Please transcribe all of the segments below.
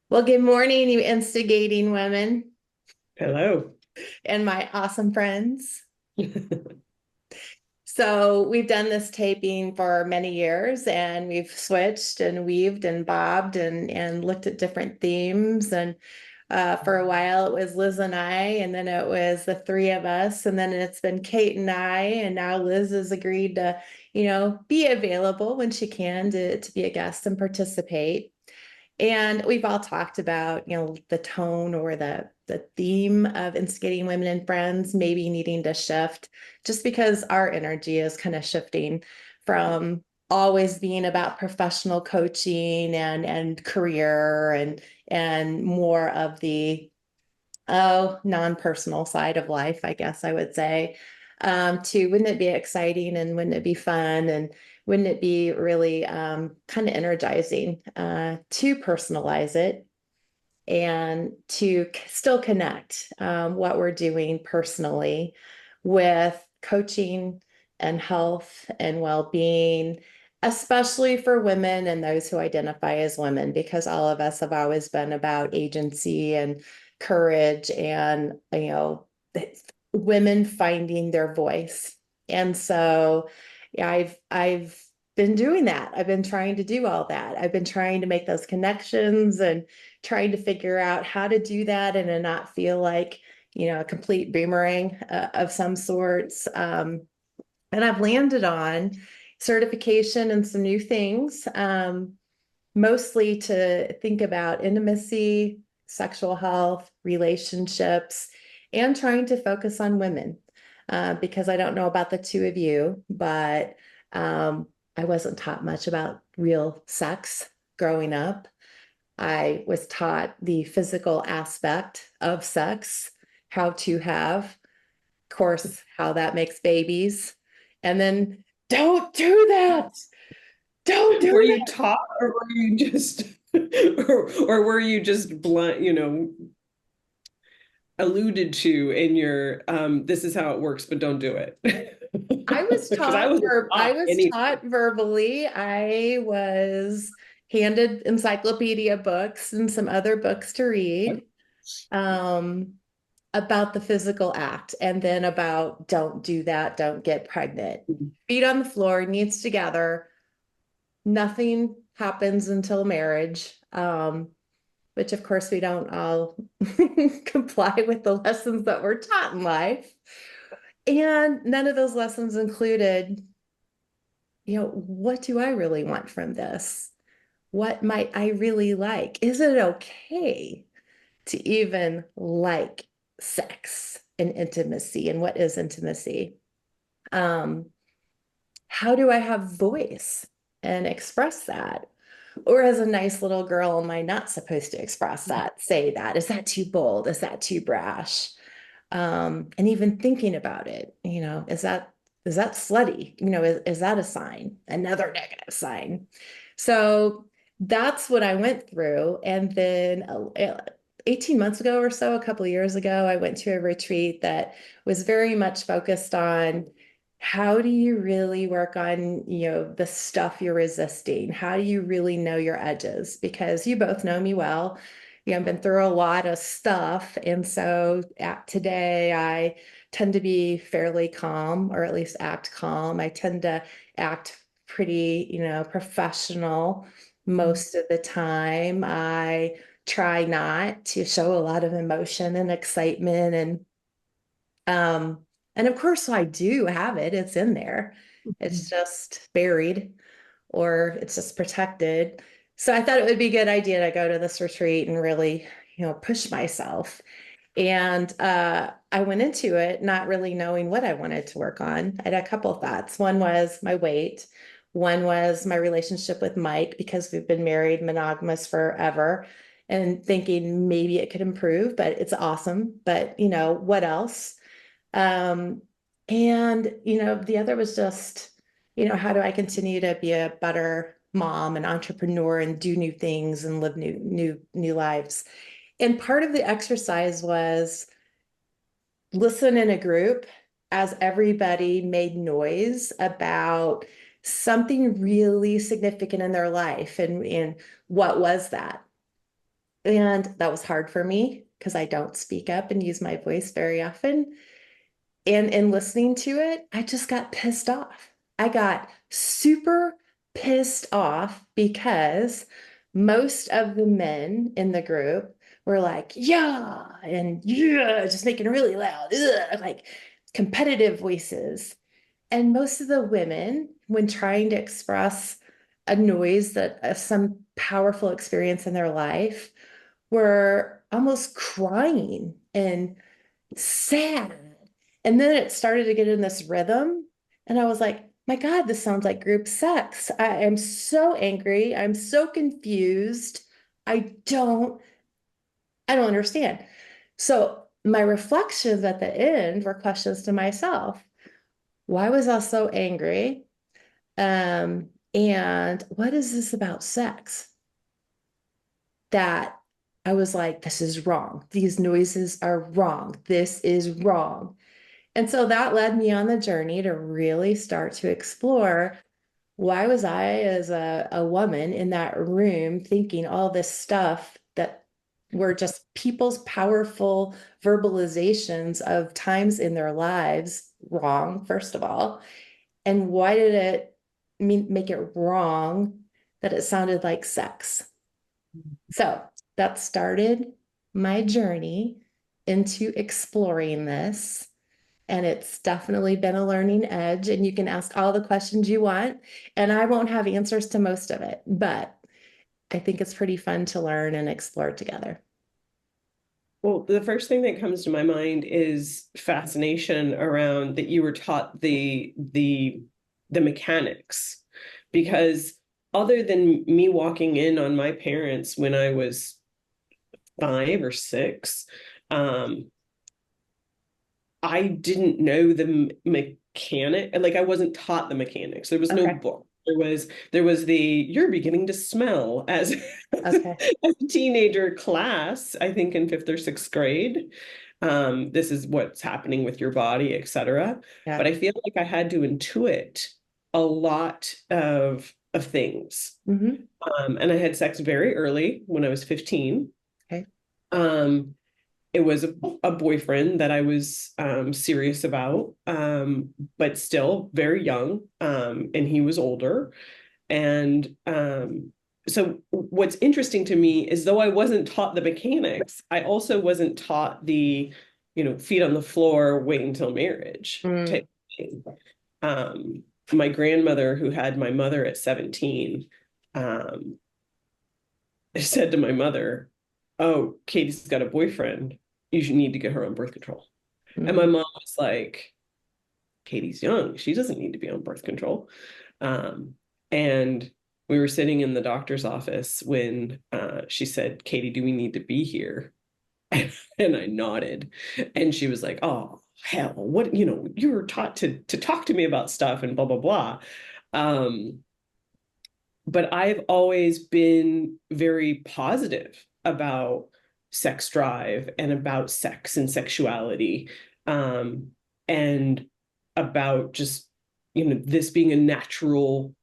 Well, good morning, you instigating women Hello. and my awesome friends. So, we've done this taping for many years and we've switched and weaved and bobbed and looked at different themes. And for a while, it was Liz and I, and then it was the three of us, and then it's been Kate and I. And now Liz has agreed to, be available when she can to be a guest and participate. And we've all talked about, the tone or the theme of instigating women and friends maybe needing to shift just because our energy is kind of shifting from always being about professional coaching and career and more of the non-personal side of life, I guess I would say, to wouldn't it be exciting and wouldn't it be fun and wouldn't it be really kind of energizing to personalize it and to still connect what we're doing personally with coaching and health and well-being, especially for women and those who identify as women, because all of us have always been about agency and courage and, women finding their voice. And so, yeah, I've been doing that. I've been trying to do all that. I've been trying to make those connections and trying to figure out how to do that and to not feel like, a complete boomerang of some sorts. And I've landed on certification and some new things, mostly to think about intimacy, sexual health, relationships, and trying to focus on women. Because I don't know about the two of you, but I wasn't taught much about real sex growing up. I was taught the physical aspect of sex, how to have, of course, how that makes babies. And then don't do that. Don't do Were you that. taught or were you just or were you just blunt, alluded to in your this is how it works, but don't do it. Because I taught was any taught verbally. I was handed encyclopedia books and some other books to read. Um, about the physical act and then about don't do that, don't get pregnant. Feet on the floor, knees together. Nothing happens until marriage, which of course we don't all comply with the lessons that we're taught in life. And none of those lessons included, what do I really want from this? What might I really like? Is it okay to even like sex and intimacy? And what is intimacy? Um, how do I have voice and express that? Or as a nice little girl, am I not supposed to express that, say that? Is that too bold? Is that too brash? And even thinking about it, is that slutty? Is that a sign? Another negative sign. So that's what I went through. And then 18 months ago or so, a couple of years ago, I went to a retreat that was very much focused on how do you really work on, the stuff you're resisting? How do you really know your edges? Because you both know me well. I've been through a lot of stuff. And so today I tend to be fairly calm, or at least act calm. I tend to act pretty, professional most of the time. I try not to show a lot of emotion and excitement um, and of course I do have it. It's in there. It's just buried or it's just protected. So I thought it would be a good idea to go to this retreat and really, push myself. And I went into it not really knowing what I wanted to work on. I had a couple of thoughts. One was my weight. One was my relationship with Mike because we've been married monogamous forever and thinking maybe it could improve, but it's awesome. But, what else? Um, and, the other was just, how do I continue to be a better mom and entrepreneur and do new things and live new lives? And part of the exercise was listen in a group as everybody made noise about something really significant in their life. And what was that? And that was hard for me because I don't speak up and use my voice very often. And in listening to it, I just got pissed off. I got super pissed off because most of the men in the group were like, yeah, and yeah, just making really loud, ugh, like competitive voices. And most of the women, when trying to express a noise that some powerful experience in their life, were almost crying and sad. And then it started to get in this rhythm. And I was like, my God, this sounds like group sex. I am so angry. I'm so confused. I don't, I don't understand. So my reflections at the end were questions to myself. Why was I so angry? And what is this about sex that I was like, this is wrong. These noises are wrong. This is wrong. And so that led me on the journey to really start to explore why was I, as a woman in that room, thinking all this stuff that were just people's powerful verbalizations of times in their lives wrong, first of all. And why did it make it wrong that it sounded like sex? So that started my journey into exploring this. And it's definitely been a learning edge. And you can ask all the questions you want, and I won't have answers to most of it, but I think it's pretty fun to learn and explore together. Well, the first thing that comes to my mind is fascination around that you were taught the mechanics, because other than me walking in on my parents when I was 5 or 6, um, I didn't know the mechanic. Like, I wasn't taught the mechanics. There was no Okay. book. There was the you're beginning to smell as Okay. as a teenager class, I think in 5th or 6th grade. This is what's happening with your body, etc. Yeah. But I feel like I had to intuit a lot of things. Hmm. And I had sex very early when I was 15. Okay. Um, it was a boyfriend that I was serious about, but still very young, and he was older. And so what's interesting to me is, though I wasn't taught the mechanics, I also wasn't taught the, feet on the floor, wait until marriage Mm. type thing. My grandmother, who had my mother at 17, um, said to my mother, "Oh, Katie's got a boyfriend. You should need to get her on birth control." And my Mm. mom was like, "Katie's young. She doesn't need to be on birth control." Um, and we were sitting in the doctor's office when she said, "Katie, do we need to be here?" And I nodded. And she was like, "Oh, hell, what, you were taught to talk to me about stuff and blah, blah, blah." Um, but I've always been very positive about sex drive and about sex and sexuality, um, and about just, this being a natural,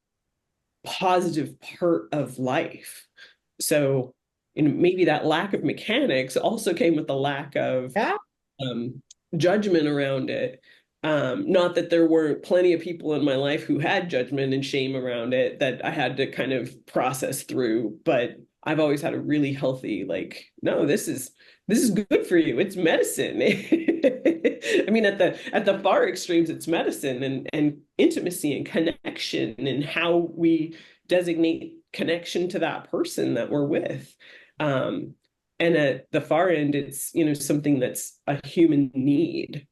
positive part of life. So, maybe that lack of mechanics also came with the lack of Yeah. um, judgment around it. Not that there weren't plenty of people in my life who had judgment and shame around it that I had to kind of process through, but I've always had a really healthy, like, no, this is good for you. It's medicine. I mean, at the far extremes, it's medicine and intimacy and connection and how we designate connection to that person that we're with. Um, and at the far end, it's, something that's a human need,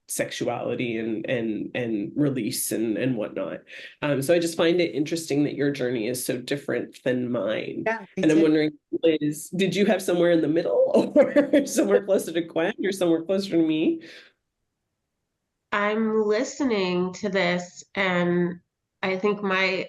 sexuality and release and whatnot. So I just find it interesting that your journey is so different than mine. Yeah, me And I'm too. wondering, Liz, did you have somewhere in the middle, or somewhere closer to Gwen, or somewhere closer to me? I'm listening to this, and I think my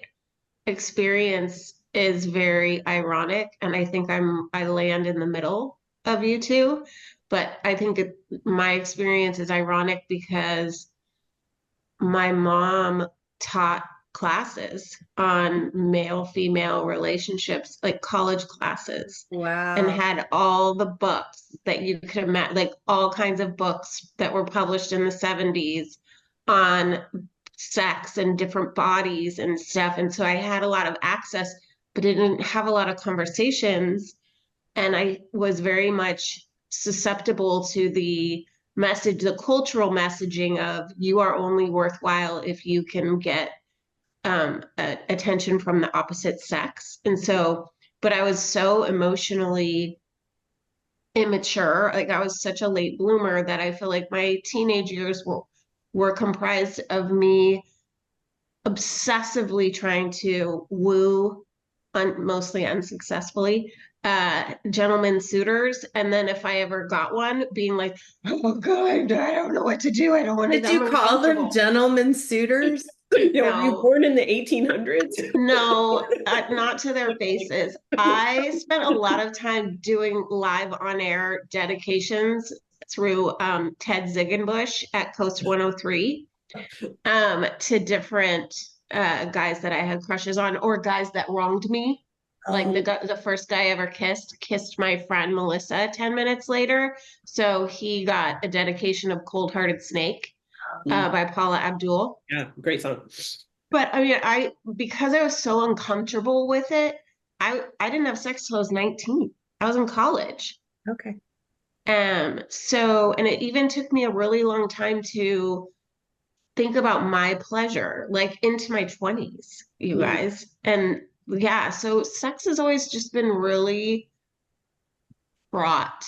experience is very ironic, and I think I land in the middle of you two. But I think my experience is ironic because my mom taught classes on male-female relationships, like college classes, and Wow. had all the books that you could imagine, like all kinds of books that were published in the 70s on sex and different bodies and stuff. And so I had a lot of access, but I didn't have a lot of conversations. And I was very much susceptible to the message, the cultural messaging of you are only worthwhile if you can get attention from the opposite sex. And so, but I was so emotionally immature. Like I was such a late bloomer that I feel like my teenage years were comprised of me obsessively trying to woo, mostly unsuccessfully, gentlemen suitors. And then if I ever got one, being like, oh God, I don't know what to do. I don't want to, Did I'm you call them uncomfortable. gentlemen suitors? Yeah, were you No, born in the 1800s? no, not to their faces. I spent a lot of time doing live on air dedications through Ted Ziegenbush at Coast 103 to different guys that I had crushes on or guys that wronged me. Like Oh, the first guy I ever kissed my friend Melissa 10 minutes later. So he got a dedication of Cold Hearted Snake by Paula Abdul. Yeah, great song. But I mean, because I was so uncomfortable with it, I didn't have sex till I was 19. I was in college. okay. So, and it even took me a really long time to think about my pleasure, like into my 20s, you guys. And yeah, so sex has always just been really fraught,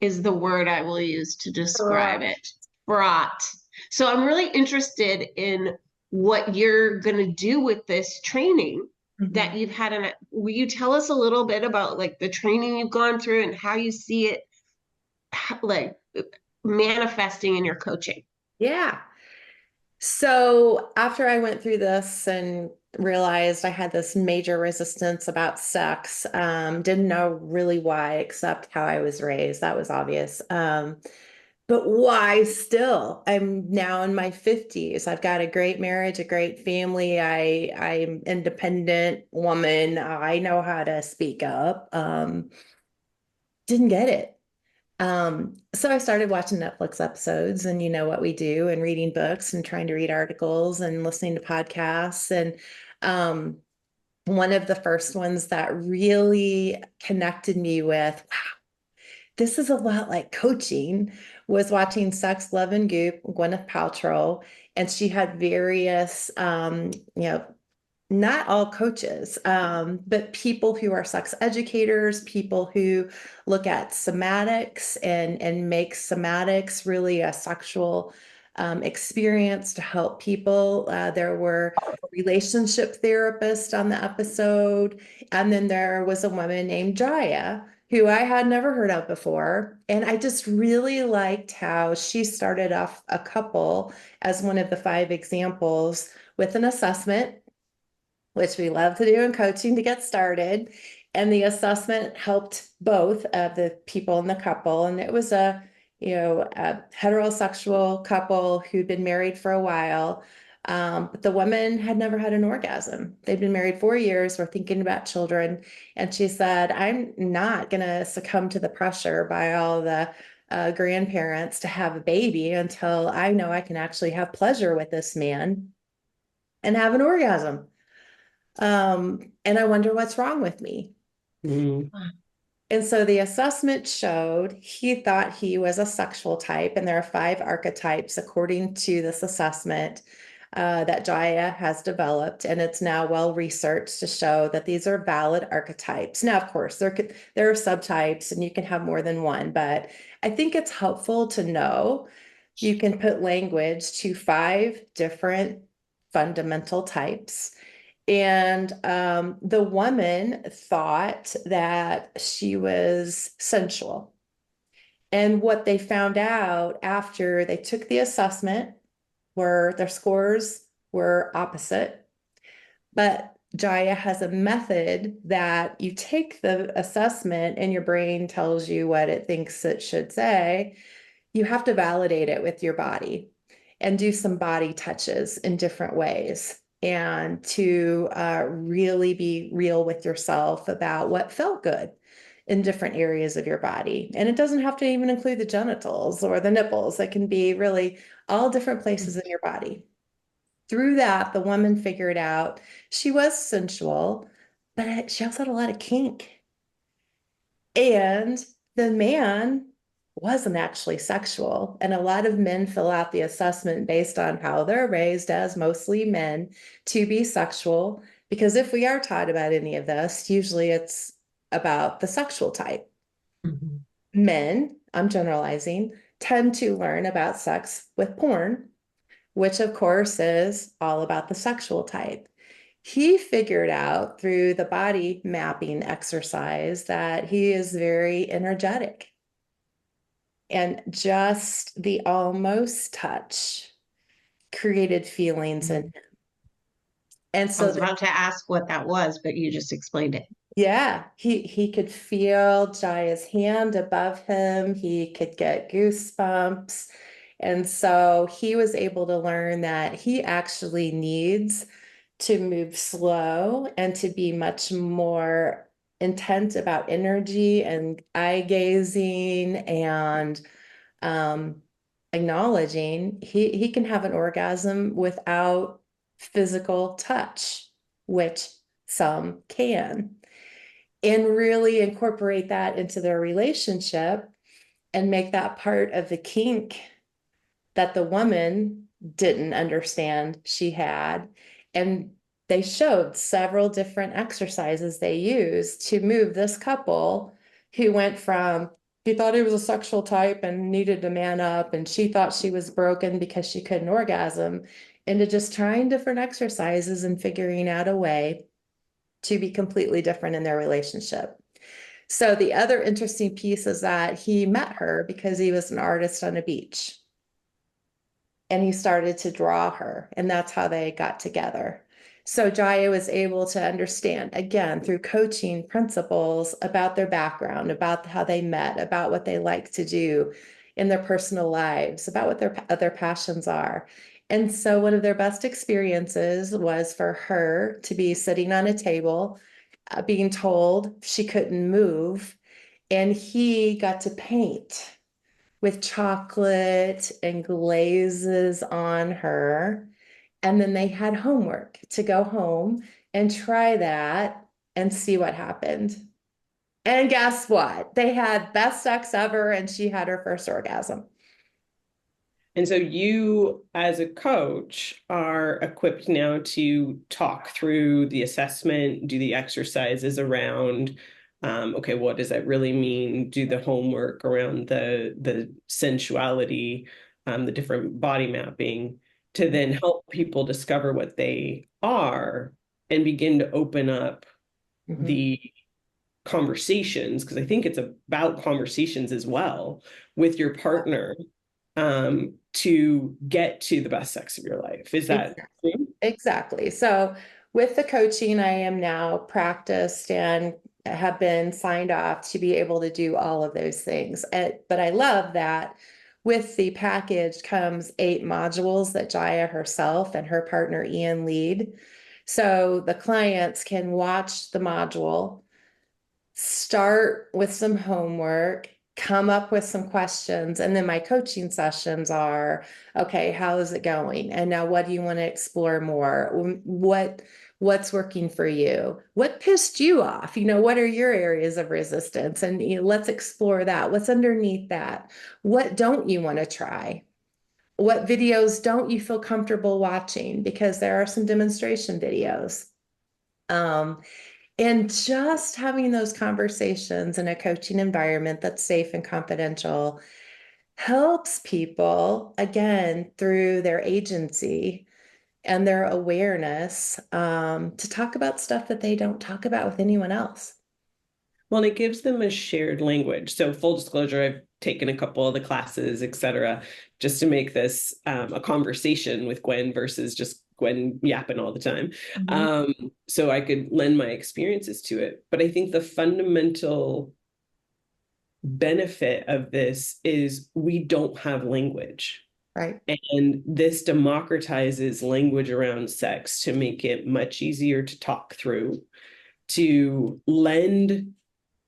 is the word I will use to describe Right. it. Fraught. So I'm really interested in what you're going to do with this training that Mhm. you've had. And will you tell us a little bit about like the training you've gone through and how you see it like manifesting in your coaching? Yeah. So after I went through this and realized I had this major resistance about sex, didn't know really why, except how I was raised. That was obvious. But why still? I'm now in my 50s. I've got a great marriage, a great family. I'm independent woman. I know how to speak up. Didn't get it. So I started watching Netflix episodes and you know what we do and reading books and trying to read articles and listening to podcasts. And um, one of the first ones that really connected me with, wow, this is a lot like coaching, was watching Sex, Love, and Goop, Gwyneth Paltrow. And she had various, you know, not all coaches, but people who are sex educators, people who look at somatics and make somatics really a sexual experience to help people. There were relationship therapists on the episode, and then there was a woman named Jaya who I had never heard of before. And I just really liked how she started off a couple as one of the 5 examples with an assessment, which we love to do in coaching to get started. And the assessment helped both of the people in the couple. And it was a heterosexual couple who'd been married for a while. But the woman had never had an orgasm. They'd been married 4 years, were thinking about children. And she said, I'm not going to succumb to the pressure by all the grandparents to have a baby until I know I can actually have pleasure with this man and have an orgasm. And I wonder what's wrong with me. Mm. And so the assessment showed he thought he was a sexual type, and there are 5 archetypes according to this assessment that Jaya has developed, and it's now well researched to show that these are valid archetypes. Now, of course, there are subtypes, and you can have more than one, but I think it's helpful to know you can put language to 5 different fundamental types. And the woman thought that she was sensual. And what they found out after they took the assessment were their scores were opposite. But Jaya has a method that you take the assessment and your brain tells you what it thinks it should say. You have to validate it with your body and do some body touches in different ways. and to really be real with yourself about what felt good in different areas of your body. And it doesn't have to even include the genitals or the nipples. It can be really all different places in your body. Through that, the woman figured out she was sensual, but she also had a lot of kink. And the man wasn't actually sexual. And a lot of men fill out the assessment based on how they're raised as mostly men to be sexual. Because if we are taught about any of this, usually it's about the sexual type. Mm-hmm. Men, I'm generalizing, tend to learn about sex with porn, which of course is all about the sexual type. He figured out through the body mapping exercise that he is very energetic. And just the almost touch created feelings in him. And I so was about to ask what that was, but you just explained it. yeah, he could feel Jaya's hand above him. He could get goosebumps. And so he was able to learn that he actually needs to move slow and to be much more intent about energy and eye gazing and um, acknowledging he can have an orgasm without physical touch, which some can, and really incorporate that into their relationship and make that part of the kink that the woman didn't understand she had. And they showed several different exercises they used to move this couple who went from, he thought he was a sexual type and needed to man up, and she thought she was broken because she couldn't orgasm, into just trying different exercises and figuring out a way to be completely different in their relationship. So the other interesting piece is that he met her because he was an artist on a beach. And he started to draw her, and that's how they got together. So Jaya was able to understand, again, through coaching principles about their background, about how they met, about what they like to do in their personal lives, about what their other passions are. And so one of their best experiences was for her to be sitting on a table, being told she couldn't move, and he got to paint with chocolate and glazes on her. And then they had homework to go home and try that and see what happened. And guess what? They had best sex ever, and she had her first orgasm. And so you, as a coach, are equipped now to talk through the assessment, do the exercises around, okay, what does that really mean? Do the homework around the sensuality, the different body mapping, to then help people discover what they are and begin to open up Mhm. the conversations, because I think it's about conversations as well with your partner, to get to the best sex of your life. Is that Exactly. true? Exactly. So with the coaching, I am now practiced and have been signed off to be able to do all of those things. But I love that with the package comes 8 modules that Jaya herself and her partner Ian lead. So the clients can watch the module, start with some homework, come up with some questions, and then my coaching sessions are, okay, how is it going? And now what do you want to explore more? What's working for you? What pissed you off? What are your areas of resistance? And let's explore that. What's underneath that? What don't you want to try? What videos don't you feel comfortable watching? Because there are some demonstration videos. Um, and just having those conversations in a coaching environment that's safe and confidential helps people, again, through their agency and their awareness, to talk about stuff that they don't talk about with anyone else. Well, it gives them a shared language. So full disclosure, I've taken a couple of the classes, et cetera, just to make this a conversation with Gwen versus just Gwen yapping all the time. So I could lend my experiences to it. But I think the fundamental benefit of this is we don't have language. Right. And this democratizes language around sex to make it much easier to talk through, to lend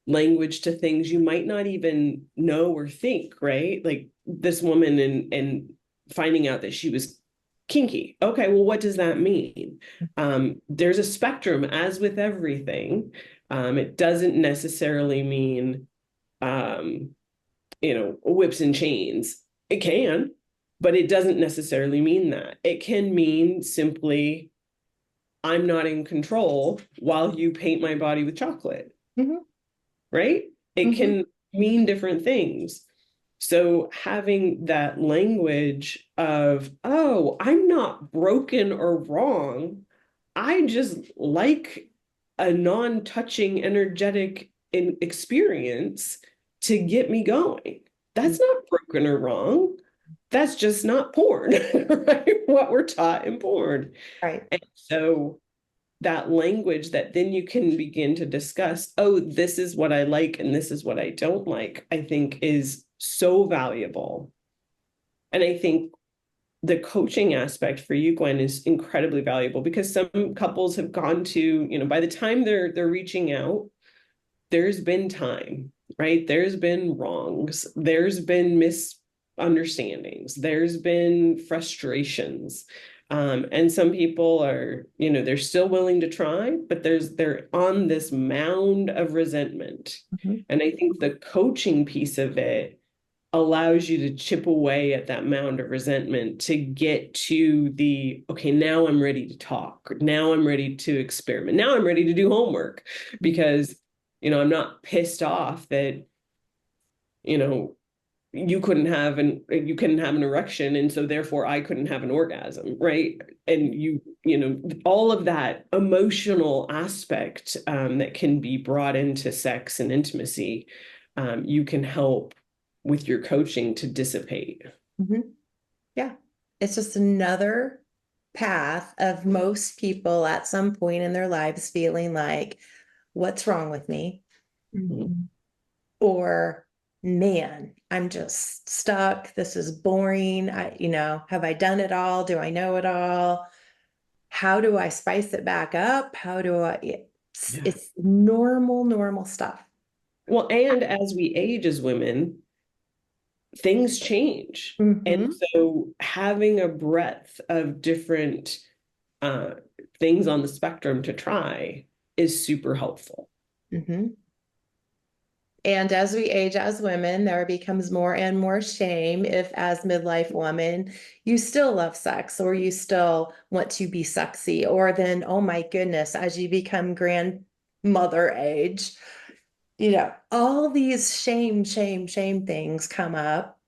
language to things you might not even know or think, right? Like this woman and finding out that she was kinky. Okay, well, what does that mean? There's a spectrum, as with everything. It doesn't necessarily mean, whips and chains. It can, but it doesn't necessarily mean that. It can mean simply, I'm not in control while you paint my body with chocolate, Mm-hmm. right? It Mm-hmm. can mean different things. So having that language of, oh, I'm not broken or wrong. I just like a non-touching, energetic experience to get me going. That's not broken or wrong. That's just not porn, right? What we're taught in porn. Right. And so that language that then you can begin to discuss, oh, this is what I like and this is what I don't like, I think is so valuable. And I think the coaching aspect for you, Gwen, is incredibly valuable because some couples have gone to, by the time they're reaching out, there's been time, right? There's been wrongs, there's been misunderstandings, there's been frustrations. And some people are, they're still willing to try, but they're on this mound of resentment. Mm-hmm. And I think the coaching piece of it allows you to chip away at that mound of resentment to get to the, okay, now I'm ready to talk. Now I'm ready to experiment. Now I'm ready to do homework because, I'm not pissed off that, you know, you couldn't have an erection and so therefore I couldn't have an orgasm, right? And all of that emotional aspect that can be brought into sex and intimacy, you can help with your coaching to dissipate. Mm-hmm. Yeah. It's just another path of most people at some point in their lives feeling like, what's wrong with me? Mm-hmm. Or, man, I'm just stuck. This is boring. Have I done it all? Do I know it all? How do I spice it back up? It's normal stuff. Well, and as we age as women, things change. And Mm-hmm. so having a breadth of different uh, things on the spectrum to try is super helpful. Mm-hmm. And as we age as women, there becomes more and more shame if, as midlife woman, you still love sex or you still want to be sexy, or then, oh my goodness, as you become grandmother age, all these shame things come up.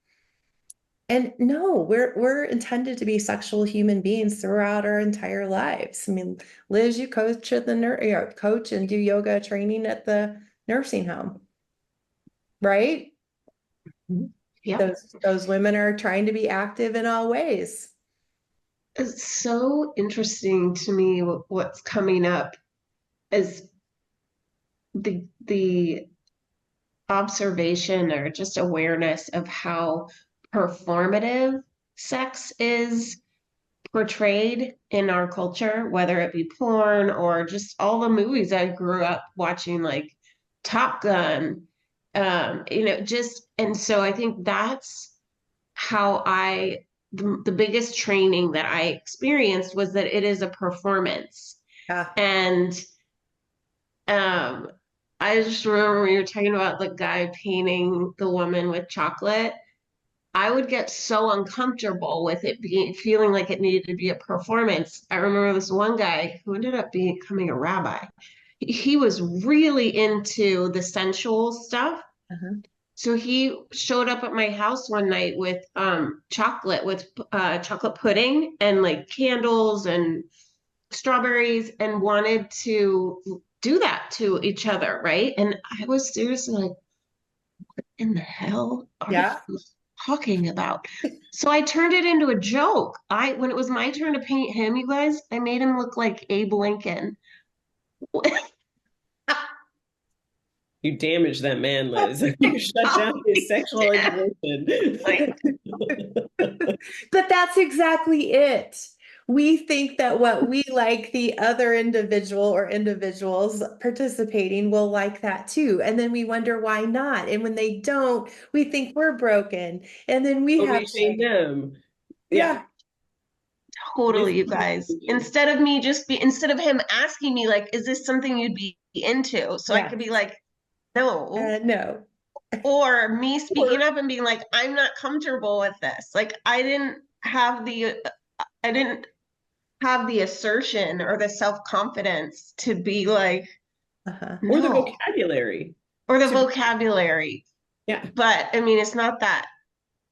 And no, we're intended to be sexual human beings throughout our entire lives. I mean, Liz, you coach at the coach and do yoga training at the nursing home, right? Yeah. Those women are trying to be active in all ways. It's so interesting to me what's coming up is the observation or just awareness of how performative sex is portrayed in our culture, whether it be porn or just all the movies I grew up watching, like Top Gun, just, and so I think that's how the biggest training that I experienced was that it is a performance. Yeah. And um, I just remember when you were talking about the guy painting the woman with chocolate. I would get so uncomfortable with it feeling like it needed to be a performance. I remember this one guy who ended up becoming a rabbi. He was really into the sensual stuff. Uh-huh. So he showed up at my house one night with chocolate, with chocolate pudding and like candles and strawberries, and wanted to do that to each other, right? And I was seriously like, what in the hell are Yeah. you talking about? So I turned it into a joke. When it was my turn to paint him, you guys, I made him look like Abe Lincoln. You damaged that man, Liz. You shut down his sexual intuition. But that's exactly it. We think that what we like, the other individual or individuals participating will like that too. And then we wonder why not. And when they don't, we think we're broken. And then we But have we shame them. Yeah. yeah. Totally, you guys. Instead of him asking me, like, is this something you'd be into? So I Yeah. could be like, no. No. Or me Or speaking up and being like, I'm not comfortable with this. Like, I didn't have the assertion or the self-confidence to be like, Uh-huh. or the no, vocabulary or the to be, vocabulary. yeah. But I mean, it's not that.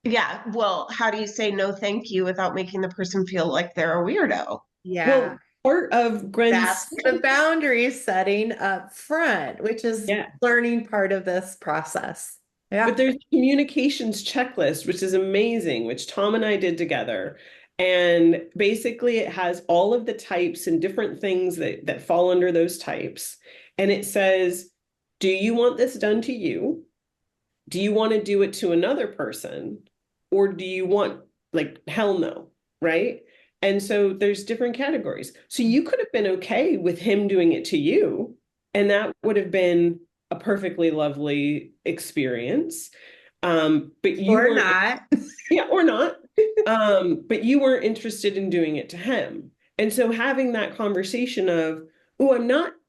Yeah, well, how do you say no thank you without making the person feel like they're a weirdo? Yeah. Well, part of Gwen's, That's the boundary setting up front, which is yeah. learning part of this process. Yeah. But there's a communications checklist, which is amazing, which Tom and I did together. And basically, it has all of the types and different things that fall under those types. And it says, do you want this done to you? Do you want to do it to another person? Or do you want, like, hell no, right? And so there's different categories. So you could have been okay with him doing it to you, and that would have been a perfectly lovely experience. But you Or weren't, not. yeah, or not. But you weren't interested in doing it to him. And so having that conversation of, oh,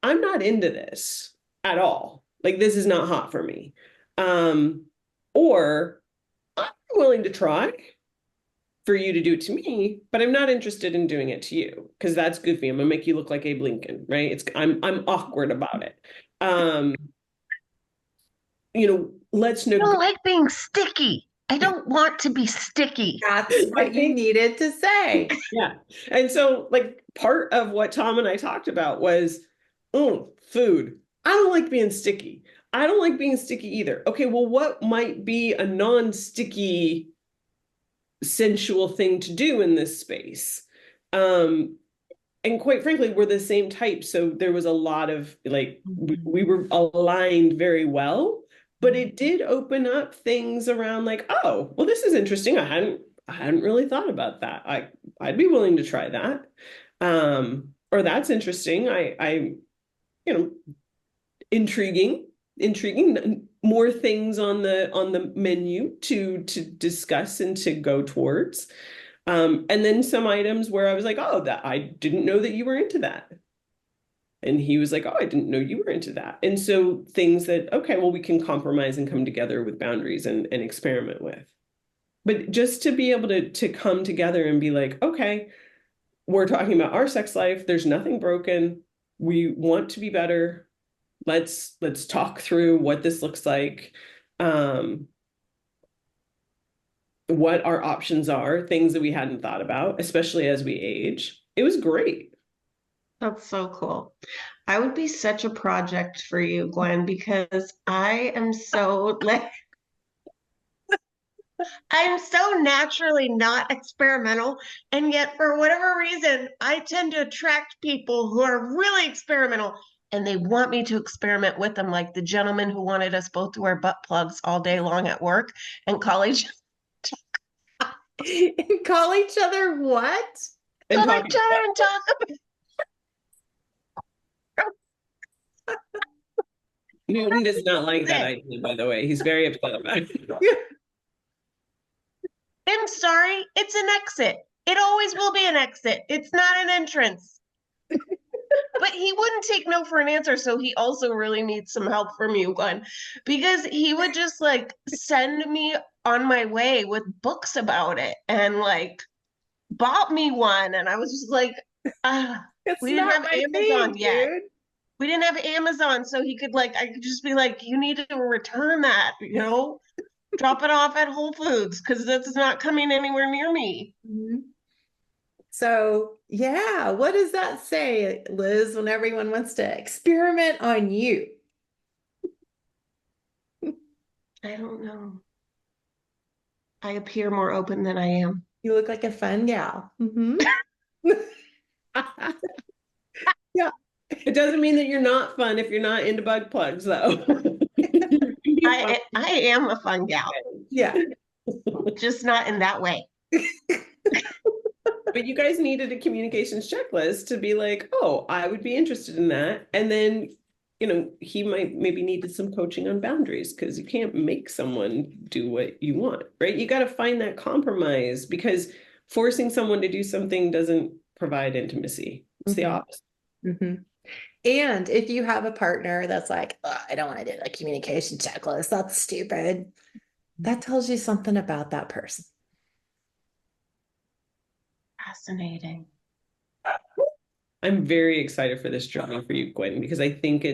I'm not into this at all. Like, this is not hot for me. Or I'm willing to try for you to do it to me, but I'm not interested in doing it to you because that's goofy. I'm gonna make you look like Abe Lincoln, right? I'm awkward about it. Um, let's I don't negotiate. like being sticky. I don't want to be sticky. That's what you needed to say. Yeah. And so, like, part of what Tom and I talked about was, oh, food. I don't like being sticky. I don't like being sticky either. Okay, well, what might be a non-sticky sensual thing to do in this space? And quite frankly, we're the same type. So there was a lot of like, we were aligned very well, but it did open up things around like, oh, well, this is interesting. I hadn't really thought about that. I'd be willing to try that. Or that's interesting. You know, intriguing, more things on the menu to discuss and to go towards. And then some items where I was like, oh, that I didn't know that you were into that. And he was like, oh, I didn't know you were into that. And so things that, okay, well, we can compromise and come together with boundaries and experiment with. But just to be able to come together and be like, okay, we're talking about our sex life. There's nothing broken. We want to be better. Let's talk through what this looks like. What our options are, things that we hadn't thought about, especially as we age. It was great. That's so cool. I would be such a project for you, Gwen, because I am so like I'm so naturally not experimental, and yet for whatever reason, I tend to attract people who are really experimental and they want me to experiment with them, like the gentleman who wanted us both to wear butt plugs all day long at work and call each Call each other what? And call talking each other and talk Newton does not like that about idea, by the way. He's very upset about it. I'm sorry, it's an exit. It always will be an exit. It's not an entrance. But he wouldn't take no for an answer, so he also really needs some help from you, Glenn, because he would just like send me on my way with books about it and like bought me one, and I was just like, It's we didn't not have my Amazon thing, yet. dude. We didn't have Amazon, so he could like I could just be like, you need to return that, drop it off at Whole Foods because that's not coming anywhere near me. Mhm. So, yeah, what does that say, Liz, when everyone wants to experiment on you? I don't know. I appear more open than I am. You look like a fun gal. Mm-hmm. Yeah. It doesn't mean that you're not fun if you're not into bug plugs, though. I am a fun gal, Yeah. just not in that way. but you guys needed a communications checklist to be like, oh, I would be interested in that. And then, you know, he might maybe needed some coaching on boundaries because you can't make someone do what you want, right? You got to find that compromise because forcing someone to do something doesn't provide intimacy. It's the opposite. Mm-hmm. And if you have a partner that's like, "Ugh, I don't want to do a communication checklist, that's stupid," that tells you something about that person. Fascinating. I'm very excited for this journey for you, Gwen, because I think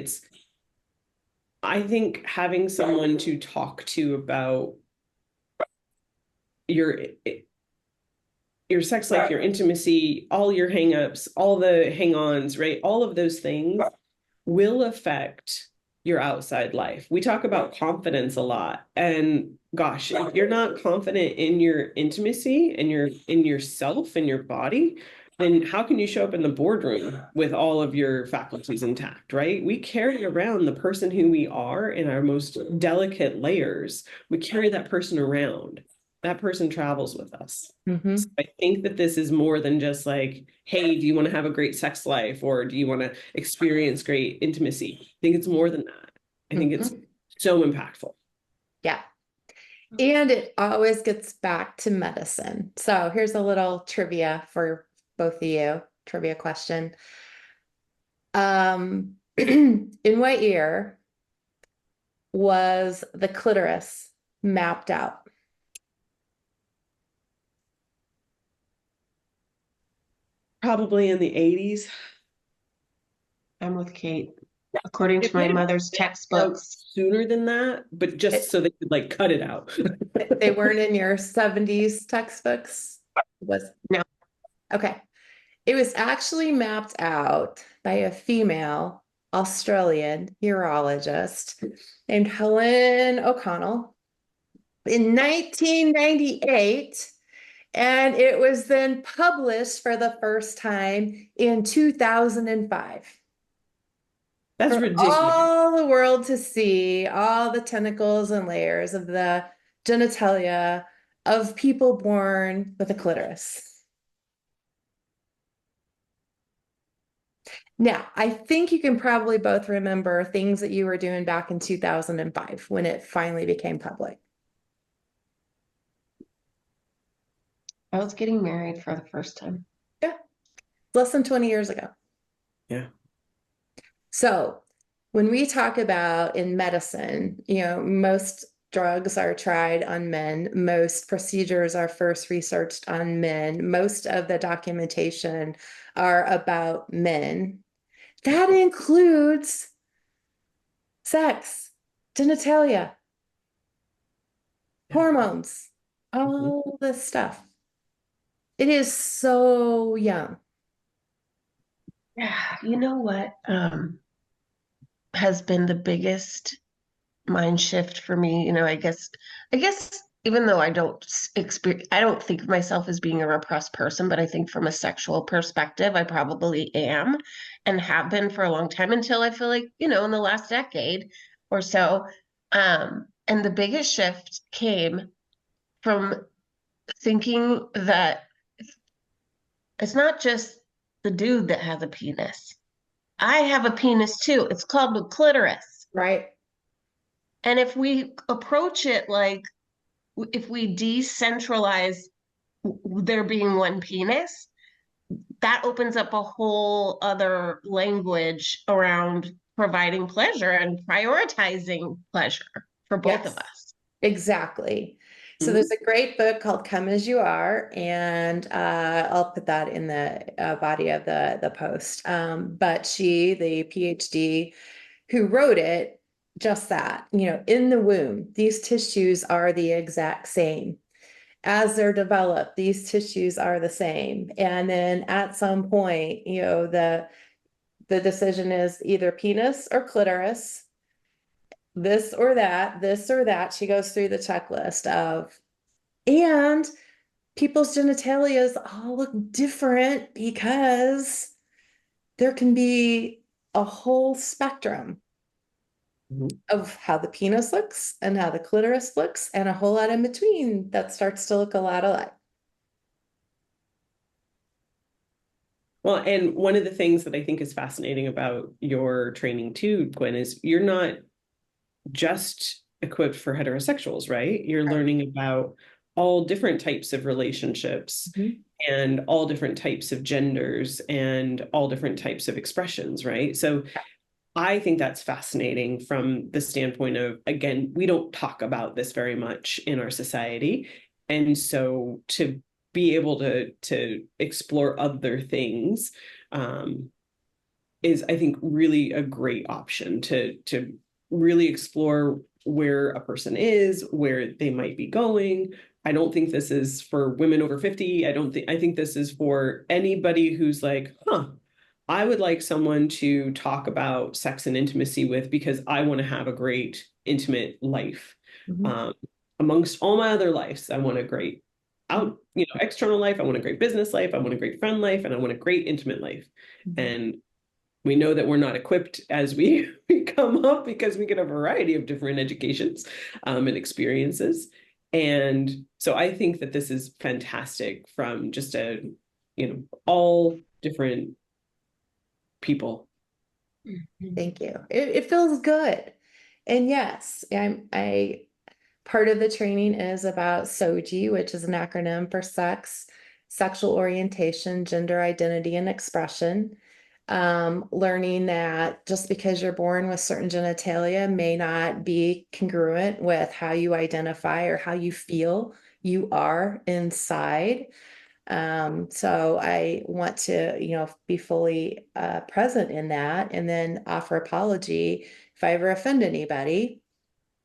having someone to talk to about your sex life, your intimacy, all your hangups, all the hang-ons, right? All of those things will affect your outside life. We talk about confidence a lot. And gosh, if you're not confident in your intimacy and in yourself and your body, then how can you show up in the boardroom with all of your faculties intact, right? We carry around the person who we are in our most delicate layers. We carry that person around. That person travels with us. Mm-hmm. So I think that this is more than just like, hey, do you want to have a great sex life or do you want to experience great intimacy? I think it's more than that. I think it's so impactful. Yeah. And it always gets back to medicine. So here's a little trivia for both of you. Trivia question. In what year was the clitoris mapped out? Probably in the 80s. I'm with Kate. According to It my might have mother's been textbooks. sooner than that, but just so they could like cut it out. They weren't in your 70s textbooks? Was No. Okay. It was actually mapped out by a female Australian urologist named Helen O'Connell in 1998. And it was then published for the first time in 2005. That's For ridiculous. all the world to see, all the tentacles and layers of the genitalia of people born with a clitoris. Now, I think you can probably both remember things that you were doing back in 2005 when it finally became public. I was getting married for the first time. Yeah, less than 20 years ago. Yeah. So when we talk about in medicine, you know, most drugs are tried on men. Most procedures are first researched on men. Most of the documentation are about men. That includes sex, genitalia, hormones, all this stuff. It is so young. Yeah, you know what has been the biggest mind shift for me? You know, I guess even though I don't experience, I don't think of myself as being a repressed person, but I think from a sexual perspective, I probably am and have been for a long time until I feel like, you know, in the last decade or so. And the biggest shift came from thinking that it's not just the dude that has a penis. I have a penis too. It's called the clitoris. Right. And if we approach it like, if we decentralize there being one penis, that opens up a whole other language around providing pleasure and prioritizing pleasure for both of us. Exactly. So there's a great book called Come As You Are, and I'll put that in the body of the post. But she, the PhD who wrote it, just that, you know, in the womb, these tissues are the exact same. As they're developed, these tissues are the same. And then at some point, you know, the decision is either penis or clitoris, this or that, this or that. She goes through the checklist of, and people's genitalias all look different because there can be a whole spectrum of how the penis looks and how the clitoris looks, and a whole lot in between that starts to look a lot alike. Well, and one of the things that I think is fascinating about your training too, Gwen, is you're not just equipped for heterosexuals, right? You're learning about all different types of relationships Mhm. and all different types of genders and all different types of expressions, right? So I think that's fascinating from the standpoint of, again, we don't talk about this very much in our society. And so to be able to explore other things is, I think, really a great option to really explore where a person is, where they might be going. I don't think this is for women over 50. I think this is for anybody who's like, huh, I would like someone to talk about sex and intimacy with because I want to have a great intimate life. Mhm. Um, Amongst all my other lives, I want a great external life. I want a great business life. I want a great friend life, and I want a great intimate life. Mhm. And we know that we're not equipped as we come up because we get a variety of different educations and experiences. And so I think that this is fantastic from just all different people. Mhm. Thank you. It feels good. And yes, I part of the training is about SOGI, which is an acronym for sex, sexual orientation, gender identity, and expression. Learning that just because you're born with certain genitalia may not be congruent with how you identify or how you feel you are inside. So I want to, be fully present in that and then offer apology if I ever offend anybody.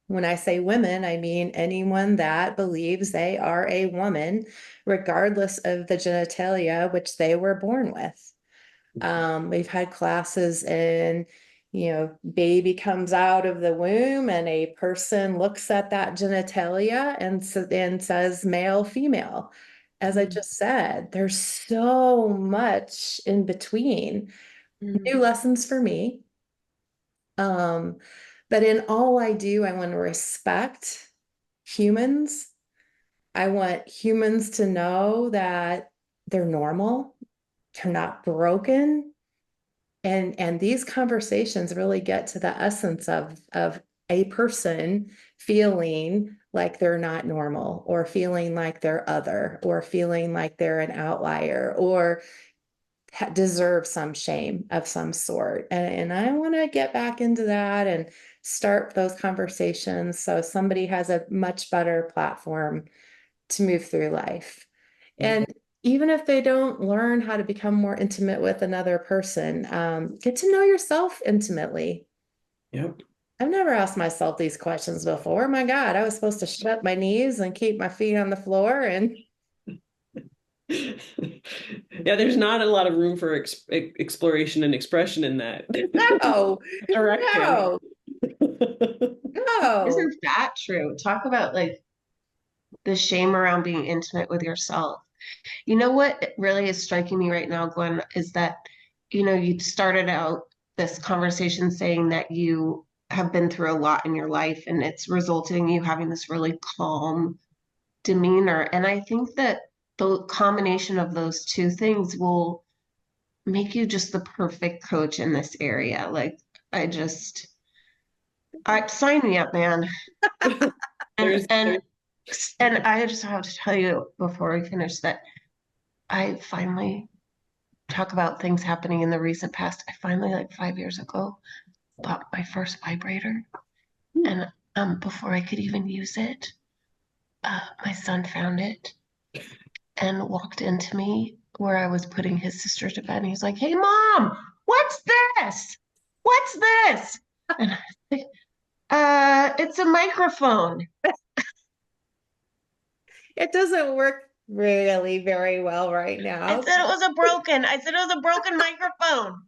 When I say women, I mean anyone that believes they are a woman, regardless of the genitalia which they were born with. We've had classes in, baby comes out of the womb and a person looks at that genitalia and says male, female. As I just said, there's so much in between. New lessons for me. Um, but in all I do, I want to respect humans. I want humans to know that they're normal, they're not broken. And these conversations really get to the essence of a person feeling like they're not normal or feeling like they're other or feeling like they're an outlier or deserve some shame of some sort. And I want to get back into that and start those conversations so somebody has a much better platform to move through life. And even if they don't learn how to become more intimate with another person, get to know yourself intimately. Yep. I've never asked myself these questions before. My God, I was supposed to shut my knees and keep my feet on the floor and Yeah, there's not a lot of room for exploration and expression in that no, direction. no, no. Isn't that true? Talk about like the shame around being intimate with yourself. You know what really is striking me right now, Gwen, is that, you started out this conversation saying that you have been through a lot in your life and it's resulting in you having this really calm demeanor. And I think that the combination of those two things will make you just the perfect coach in this area. Like, I sign me up, man. And There's and and I just have to tell you before we finish that I finally talk about things happening in the recent past. I finally, like 5 years ago, bought my first vibrator. And before I could even use it, my son found it and walked into me where I was putting his sister to bed. And he's like, "Hey, mom, what's this? What's this?" And I was like, it's a microphone. It doesn't work really very well right I now. said it was a broken. I said it was a broken microphone.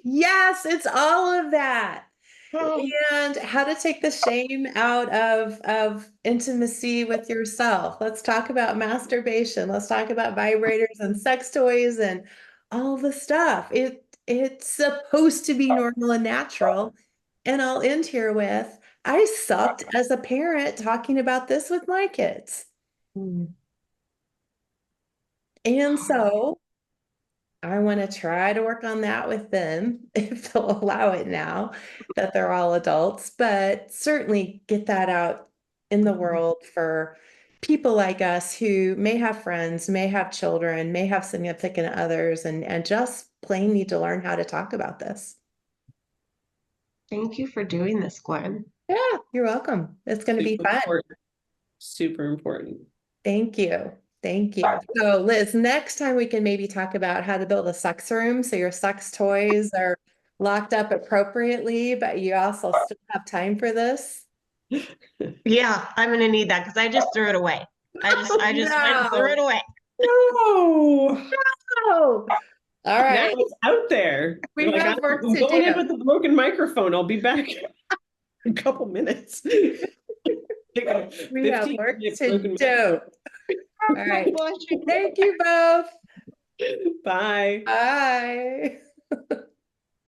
Yes, it's all of that. Oh, And how to take the shame out of intimacy with yourself. Let's talk about masturbation. Let's talk about vibrators and sex toys and all the stuff. It's supposed to be normal and natural. And I'll end here with I sucked as a parent talking about this with my kids. And so I want to try to work on that with them if they'll allow it now that they're all adults, but certainly get that out in the world for people like us who may have friends, may have children, may have significant others, and just plain need to learn how to talk about this. Thank you for doing this, Gwen. Yeah, you're welcome. It's going to be Super fun. important. Super important. Thank you. Thank you. So, Liz, next time we can maybe talk about how to build a sex room so your sex toys are locked up appropriately, but you also still have time for this. Yeah, I'm gonna need that because I just threw it away. I just went and threw it away. No. Oh, all Now right. it's out there. We You're like, have work I'm to going in do. with the broken microphone. I'll be back in a couple minutes. We have 15 work minute to broken do. All right. Bless you. Thank you both. Bye. Bye.